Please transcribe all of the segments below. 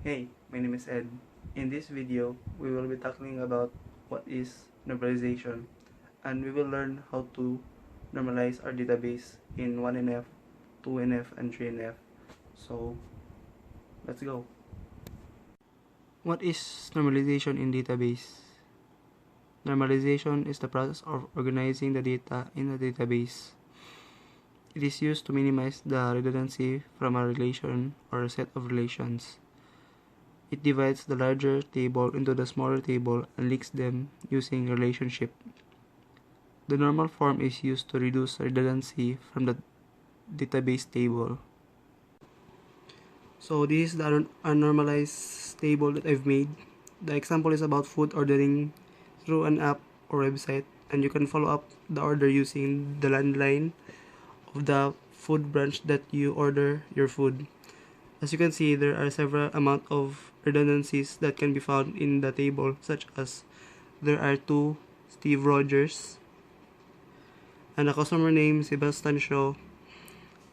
Hey, my name is Ed. In this video, we will be talking about what is normalization, and we will learn how to normalize our database in 1NF, 2NF, and 3NF. So, let's go. What is normalization in database? Normalization is the process of organizing the data in a database. It is used to minimize the redundancy from a relation or a set of relations. It divides the larger table into the smaller table and links them using relationship. The normal form is used to reduce redundancy from the database table. So this is the unnormalized table that I've made. The example is about food ordering through an app or website, and you can follow up the order using the landline of the food branch that you order your food. As you can see, there are several amount of redundancies that can be found in the table, such as there are two Steve Rogers and a customer name Sebastian Shaw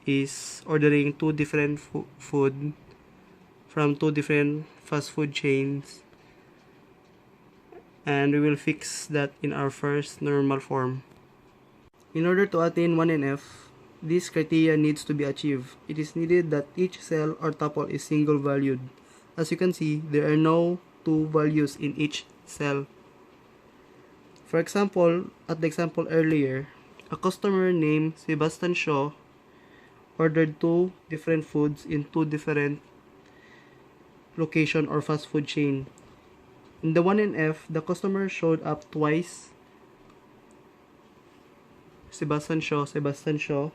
is ordering two different food from two different fast food chains, and we will fix that in our first normal form. In order to attain 1NF, this criteria needs to be achieved. It is needed that each cell or tuple is single valued. As you can see, there are no two values in each cell. For example, at the example earlier, a customer named Sebastian Shaw ordered two different foods in two different location or fast food chain. In the 1NF, the customer showed up twice. Sebastian Shaw,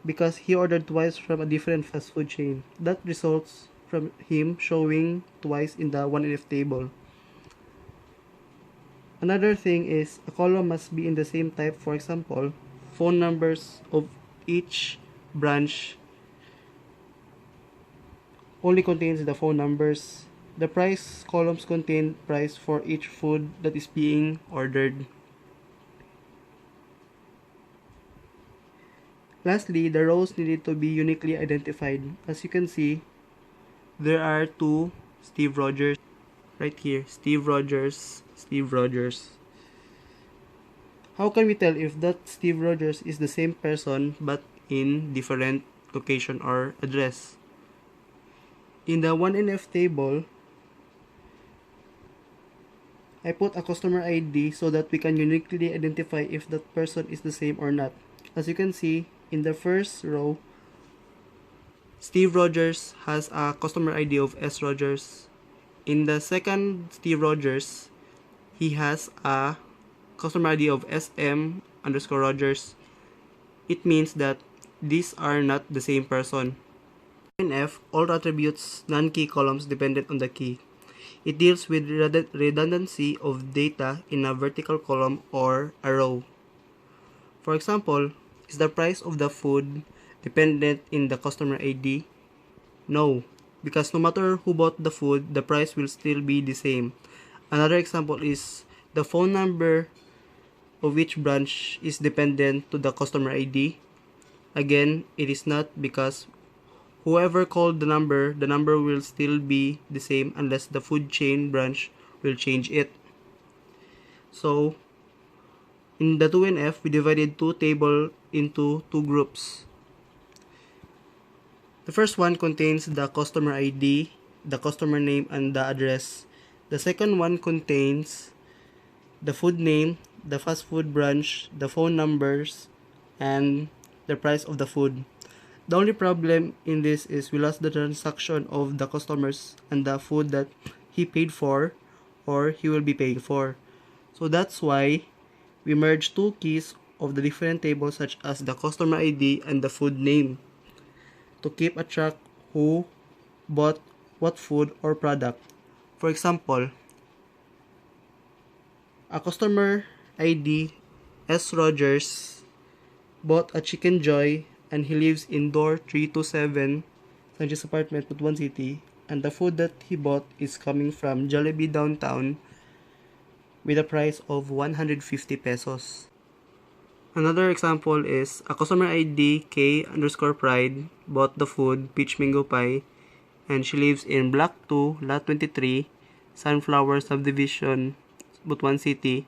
because he ordered twice from a different fast food chain. That results from him showing twice in the 1NF table. Another thing is a column must be in the same type. For example, phone numbers of each branch only contains the phone numbers. The price columns contain price for each food that is being ordered. Lastly, the rows needed to be uniquely identified. As you can see, there are two Steve Rogers right here. Steve Rogers. How can we tell if that Steve Rogers is the same person but in different location or address? In the 1NF table, I put a customer ID so that we can uniquely identify if that person is the same or not. As you can see, in the first row, Steve Rogers has a customer ID of S. Rogers. In the second Steve Rogers, he has a customer ID of SM_Rogers. It means that these are not the same person. In F, all attributes non-key columns dependent on the key. It deals with redundancy of data in a vertical column or a row. For example, is the price of the food dependent in the customer ID? No, because no matter who bought the food, the price will still be the same. Another example is the phone number of each branch is dependent to the customer ID. Again, it is not, because whoever called the number will still be the same unless the food chain branch will change it. So, in the 2NF, we divided two tables into two groups. The first one contains the customer ID, the customer name, and the address. The second one contains the food name, the fast food branch, the phone numbers, and the price of the food. The only problem in this is we lost the transaction of the customers and the food that he paid for or he will be paying for. So that's why we merged two keys of the different tables, such as the customer ID and the food name, to keep a track who bought what food or product. For example, a customer ID S. Rogers bought a Chicken Joy and he lives in door 327 Sanchez Apartment, Butuan City, and the food that he bought is coming from Jollibee downtown with a price of 150 pesos. Another example is a customer ID K_Pride bought the food Peach Mango Pie and she lives in Block 2, Lot 23, Sunflower Subdivision, Butuan City,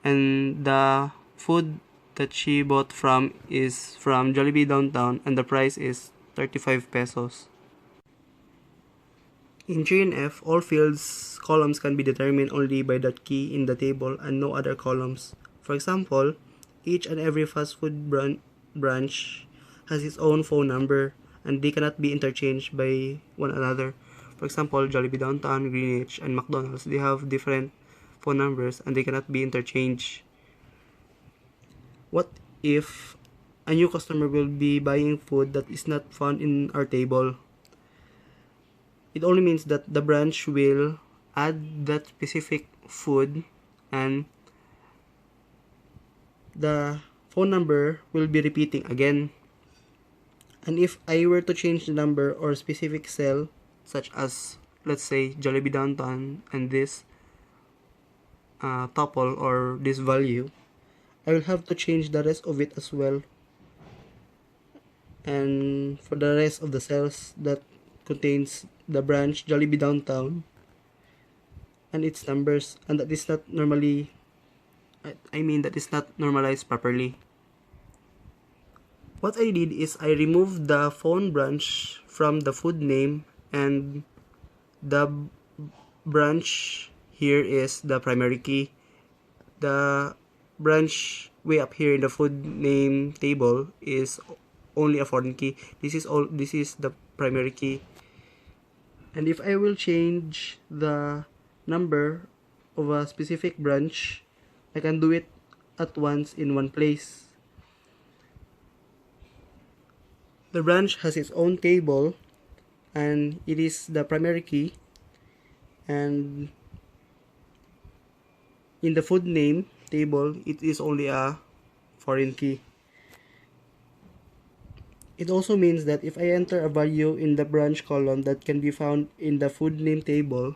and the food that she bought from is from Jollibee Downtown, and the price is 35 pesos. In tree and F, all fields columns can be determined only by that key in the table and no other columns. For example, each and every fast food branch has its own phone number and they cannot be interchanged by one another. For example, Jollibee Downtown, Greenwich, and McDonald's, they have different phone numbers and they cannot be interchanged. What if a new customer will be buying food that is not found in our table? It only means that the branch will add that specific food and the phone number will be repeating again. And if I were to change the number or specific cell, such as let's say Jollibee Downtown and this tuple or this value, I will have to change the rest of it as well. And for the rest of the cells that contains the branch Jollibee Downtown and its numbers, and that is not normally, that is not normalized properly. What I did is I removed the phone branch from the food name, and the branch here is the primary key. The branch way up here in the food name table is only a foreign key. This is the primary key. And if I will change the number of a specific branch, I can do it at once in one place. The branch has its own table and it is the primary key, and in the food name table it is only a foreign key. It also means that if I enter a value in the branch column that can be found in the food name table,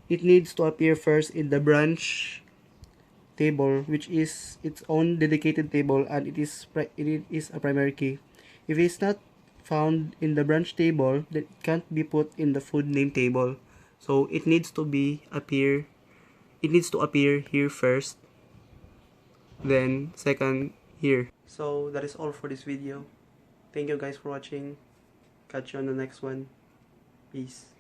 it needs to appear first in the branch table, which is its own dedicated table, and it is a primary key. If it's not found in the branch table, then it can't be put in the food name table. So it needs to appear here first, then second here. So that is all for this video. Thank you guys for watching. Catch you on the next one. Peace.